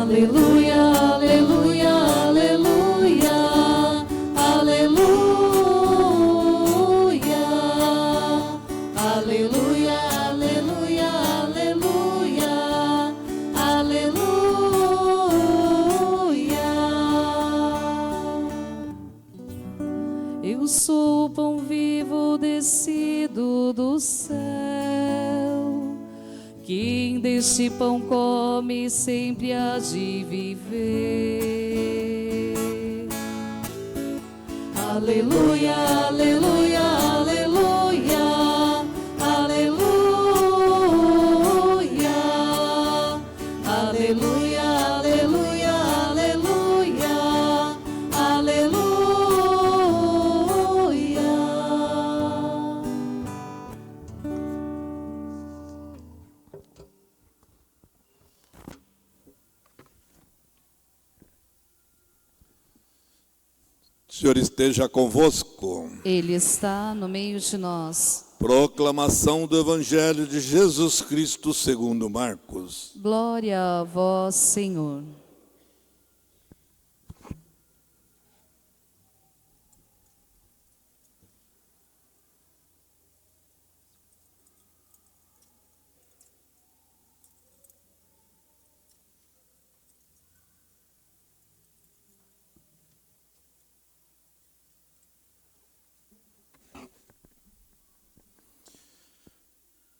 Aleluia, aleluia, aleluia, aleluia, aleluia, aleluia, aleluia, aleluia. Eu sou o pão vivo descido do céu. Quem deste pão come sempre há de viver. Aleluia, aleluia, aleluia, aleluia, aleluia, aleluia, aleluia, aleluia. O Senhor esteja convosco. Ele está no meio de nós. Proclamação do Evangelho de Jesus Cristo segundo Marcos. Glória a vós, Senhor.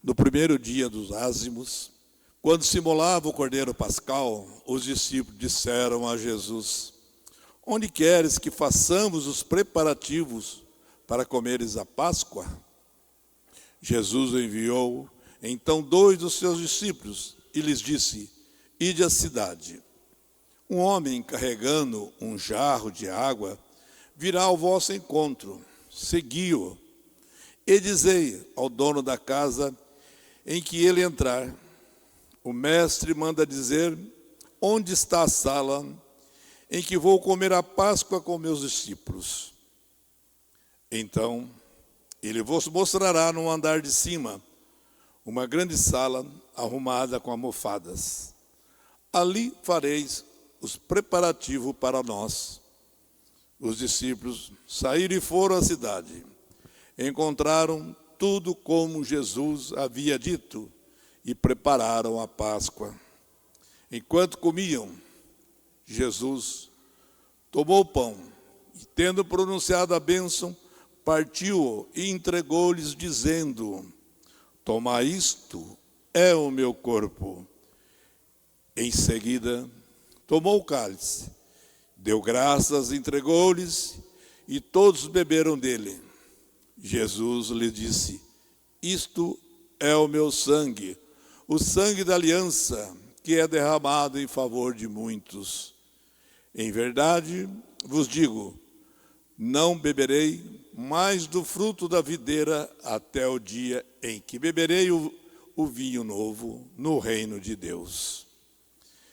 No primeiro dia dos ázimos, quando se imolava o cordeiro pascal, os discípulos disseram a Jesus: onde queres que façamos os preparativos para comeres a Páscoa? Jesus enviou então 2 dos seus discípulos e lhes disse: ide à cidade. Um homem carregando um jarro de água virá ao vosso encontro. Segui-o e dizei ao dono da casa em que ele entrar: o mestre manda dizer, onde está a sala em que vou comer a Páscoa com meus discípulos? Então ele vos mostrará no andar de cima uma grande sala arrumada com almofadas. Ali fareis os preparativos para nós. Os discípulos saíram e foram à cidade. Encontraram tudo como Jesus havia dito e prepararam a Páscoa. Enquanto comiam, Jesus tomou o pão e, tendo pronunciado a bênção, partiu-o e entregou-lhes, dizendo: tomai isto, é o meu corpo. Em seguida, tomou o cálice, deu graças, entregou-lhes e todos beberam dele. Jesus lhe disse: isto é o meu sangue, o sangue da aliança, que é derramado em favor de muitos. Em verdade vos digo, não beberei mais do fruto da videira até o dia em que beberei o vinho novo no reino de Deus.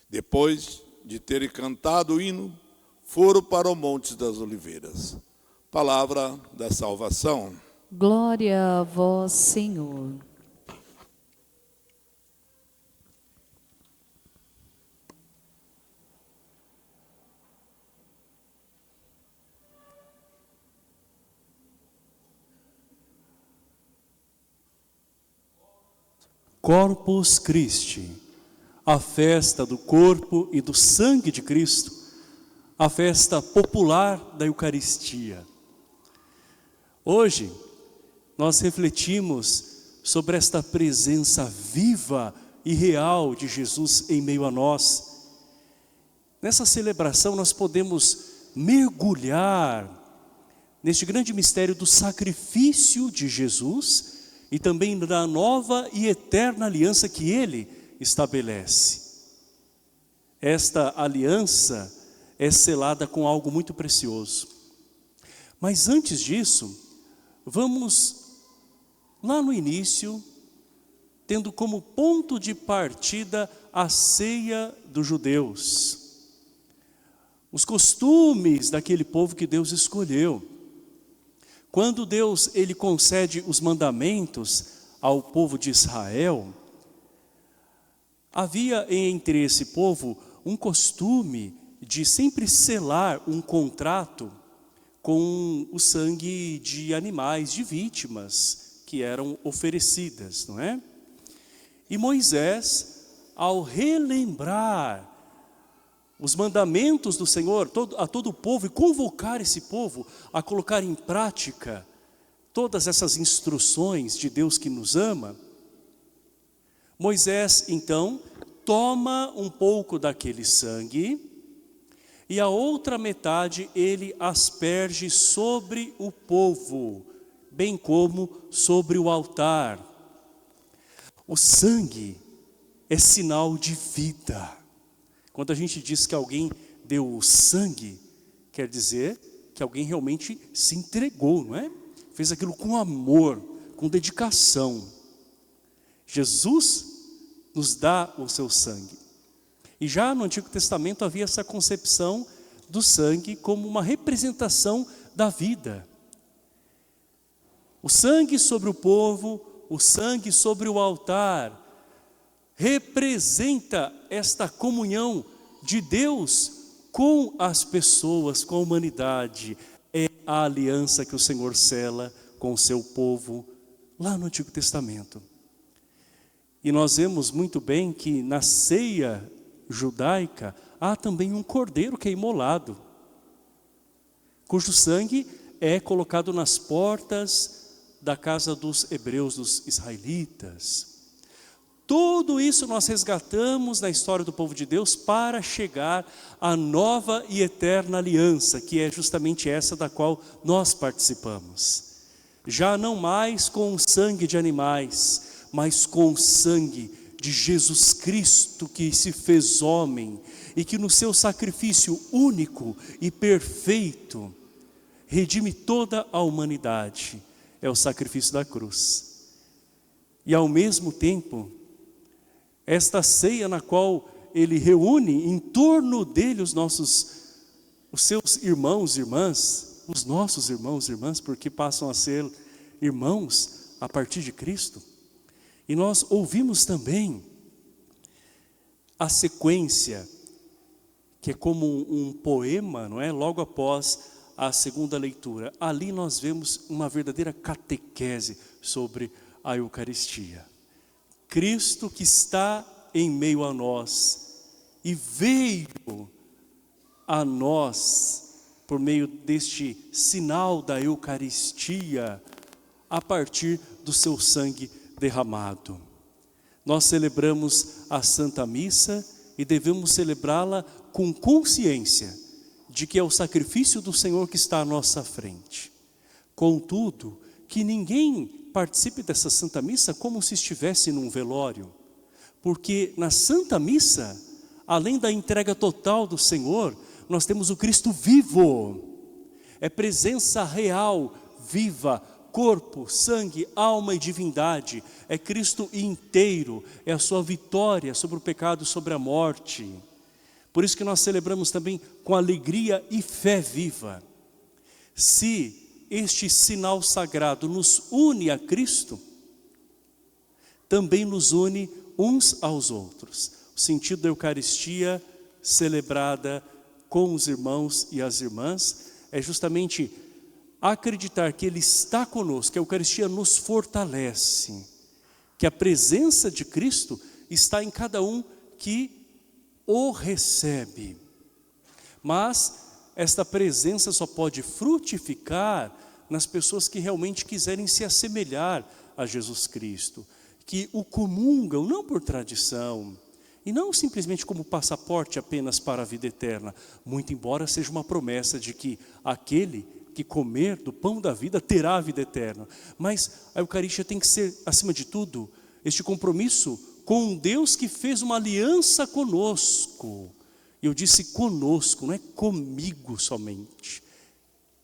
Depois de terem cantado o hino, foram para o Monte das Oliveiras. Palavra da salvação. Glória a vós, Senhor. Corpus Christi, a festa do corpo e do sangue de Cristo, a festa popular da Eucaristia. Hoje, nós refletimos sobre esta presença viva e real de Jesus em meio a nós. Nessa celebração, nós podemos mergulhar neste grande mistério do sacrifício de Jesus e também da nova e eterna aliança que Ele estabelece. Esta aliança é selada com algo muito precioso. Mas antes disso, vamos lá no início, tendo como ponto de partida a ceia dos judeus. Os costumes daquele povo que Deus escolheu. Quando Deus ele concede os mandamentos ao povo de Israel, havia entre esse povo um costume de sempre selar um contrato com o sangue de animais, de vítimas que eram oferecidas, não é? E Moisés, ao relembrar os mandamentos do Senhor a todo o povo e convocar esse povo a colocar em prática todas essas instruções de Deus que nos ama, Moisés então toma um pouco daquele sangue e a outra metade ele asperge sobre o povo, bem como sobre o altar. O sangue é sinal de vida. Quando a gente diz que alguém deu o sangue, quer dizer que alguém realmente se entregou, não é? Fez aquilo com amor, com dedicação. Jesus nos dá o seu sangue. E já no Antigo Testamento havia essa concepção do sangue como uma representação da vida. O sangue sobre o povo, o sangue sobre o altar, representa esta comunhão de Deus com as pessoas, com a humanidade. É a aliança que o Senhor sela com o seu povo lá no Antigo Testamento. E nós vemos muito bem que na ceia judaica há também um cordeiro que é imolado, cujo sangue é colocado nas portas da casa dos hebreus, dos israelitas. Tudo isso nós resgatamos na história do povo de Deus para chegar à nova e eterna aliança, que é justamente essa da qual nós participamos. Já não mais com o sangue de animais, mas com o sangue de Jesus Cristo, que se fez homem e que no seu sacrifício único e perfeito redime toda a humanidade. É o sacrifício da cruz. E ao mesmo tempo, esta ceia na qual ele reúne em torno dele os seus irmãos e irmãs, os nossos irmãos e irmãs, porque passam a ser irmãos a partir de Cristo. E nós ouvimos também a sequência, que é como um poema, não é? Logo após a segunda leitura. Ali nós vemos uma verdadeira catequese sobre a Eucaristia. Cristo que está em meio a nós e veio a nós por meio deste sinal da Eucaristia a partir do seu sangue derramado. Nós celebramos a Santa Missa e devemos celebrá-la com consciência de que é o sacrifício do Senhor que está à nossa frente. Contudo, que ninguém participe dessa Santa Missa como se estivesse num velório, porque na Santa Missa, além da entrega total do Senhor, nós temos o Cristo vivo, é presença real, viva, corpo, sangue, alma e divindade, é Cristo inteiro, é a sua vitória sobre o pecado, sobre a morte. Por isso que nós celebramos também com alegria e fé viva. Se este sinal sagrado nos une a Cristo, também nos une uns aos outros. O sentido da Eucaristia celebrada com os irmãos e as irmãs é justamente acreditar que Ele está conosco, que a Eucaristia nos fortalece, que a presença de Cristo está em cada um que o recebe. Mas esta presença só pode frutificar nas pessoas que realmente quiserem se assemelhar a Jesus Cristo, que o comungam não por tradição, e não simplesmente como passaporte apenas para a vida eterna, muito embora seja uma promessa de que aquele que comer do pão da vida terá a vida eterna. Mas a Eucaristia tem que ser, acima de tudo, este compromisso com um Deus que fez uma aliança conosco. Eu disse conosco, não é comigo somente.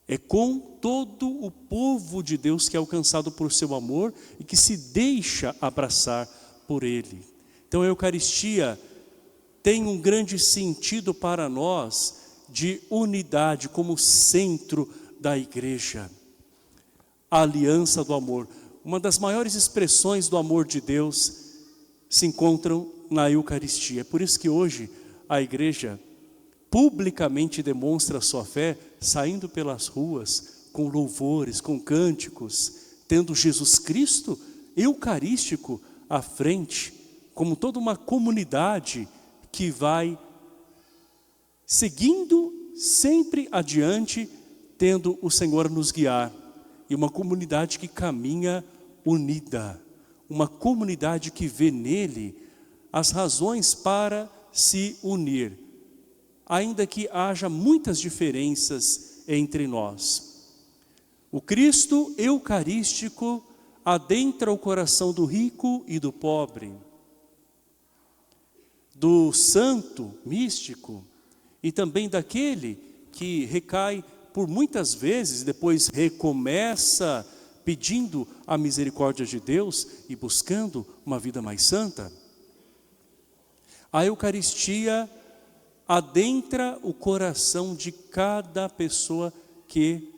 É com todo o povo de Deus que é alcançado por seu amor e que se deixa abraçar por Ele. Então a Eucaristia tem um grande sentido para nós de unidade como centro da igreja. A aliança do amor. Uma das maiores expressões do amor de Deus se encontram na Eucaristia. É por isso que hoje a igreja publicamente demonstra a sua fé saindo pelas ruas com louvores, com cânticos, tendo Jesus Cristo eucarístico à frente, como toda uma comunidade que vai seguindo sempre adiante, tendo o Senhor a nos guiar. E uma comunidade que caminha unida, uma comunidade que vê nele as razões para se unir, ainda que haja muitas diferenças entre nós. O Cristo eucarístico adentra o coração do rico e do pobre, do santo místico e também daquele que recai por muitas vezes, depois recomeça pedindo a misericórdia de Deus e buscando uma vida mais santa. A Eucaristia adentra o coração de cada pessoa que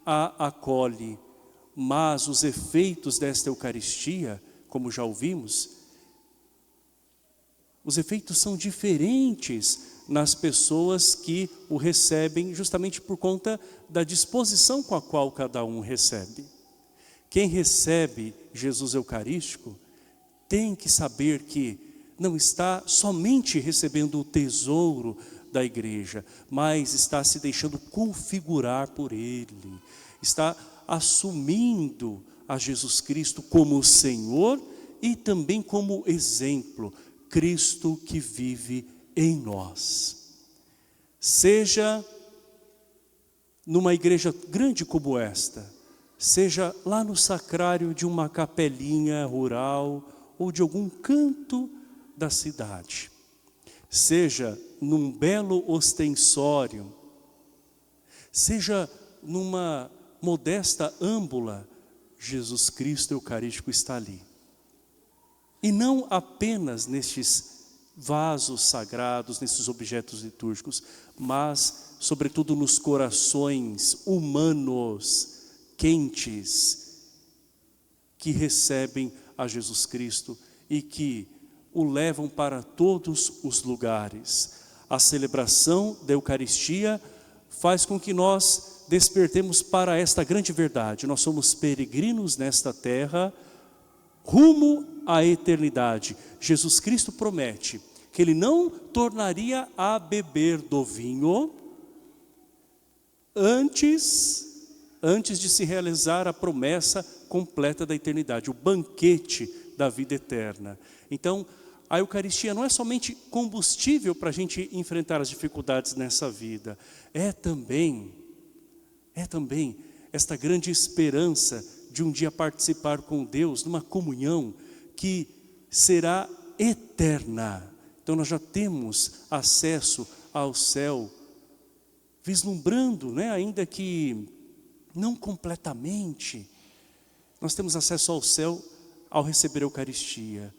a acolhe, mas os efeitos desta Eucaristia, como já ouvimos, os efeitos são diferentes nas pessoas que o recebem, justamente por conta da disposição com a qual cada um recebe. Quem recebe Jesus Eucarístico tem que saber que não está somente recebendo o tesouro da igreja, mas está se deixando configurar por Ele, está assumindo a Jesus Cristo como Senhor e também como exemplo, Cristo que vive em nós. Seja numa igreja grande como esta, seja lá no sacrário de uma capelinha rural ou de algum canto da cidade, seja num belo ostensório, seja numa modesta âmbula, Jesus Cristo Eucarístico está ali. E não apenas nestes vasos sagrados, nesses objetos litúrgicos, mas sobretudo nos corações humanos, quentes, que recebem a Jesus Cristo e que o levam para todos os lugares. A celebração da Eucaristia faz com que nós despertemos para esta grande verdade. Nós somos peregrinos nesta terra, rumo à eternidade. Jesus Cristo promete que Ele não tornaria a beber do vinho antes de se realizar a promessa completa da eternidade, o banquete da vida eterna. Então, a Eucaristia não é somente combustível para a gente enfrentar as dificuldades nessa vida, é também esta grande esperança de um dia participar com Deus numa comunhão que será eterna. Então nós já temos acesso ao céu, vislumbrando, ainda que não completamente, nós temos acesso ao céu ao receber a Eucaristia.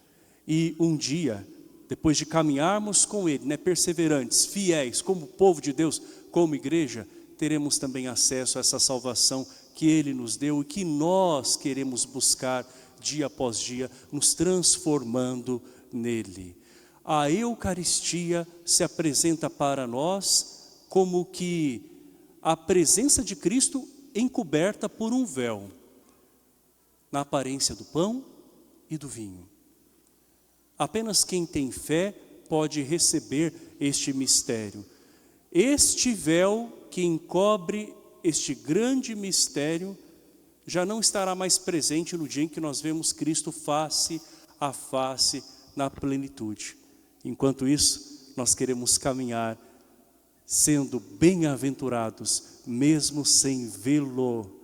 E um dia, depois de caminharmos com Ele, perseverantes, fiéis, como povo de Deus, como igreja, teremos também acesso a essa salvação que Ele nos deu e que nós queremos buscar dia após dia, nos transformando nele. A Eucaristia se apresenta para nós como que a presença de Cristo encoberta por um véu, na aparência do pão e do vinho. Apenas quem tem fé pode receber este mistério. Este véu que encobre este grande mistério já não estará mais presente no dia em que nós vemos Cristo face a face na plenitude. Enquanto isso, nós queremos caminhar sendo bem-aventurados, mesmo sem vê-lo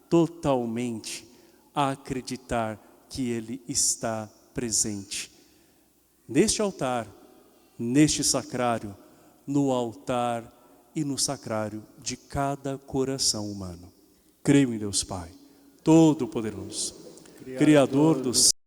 totalmente, a acreditar que Ele está presente. Neste altar, neste sacrário, no altar e no sacrário de cada coração humano. Creio em Deus Pai, Todo-Poderoso, Criador dos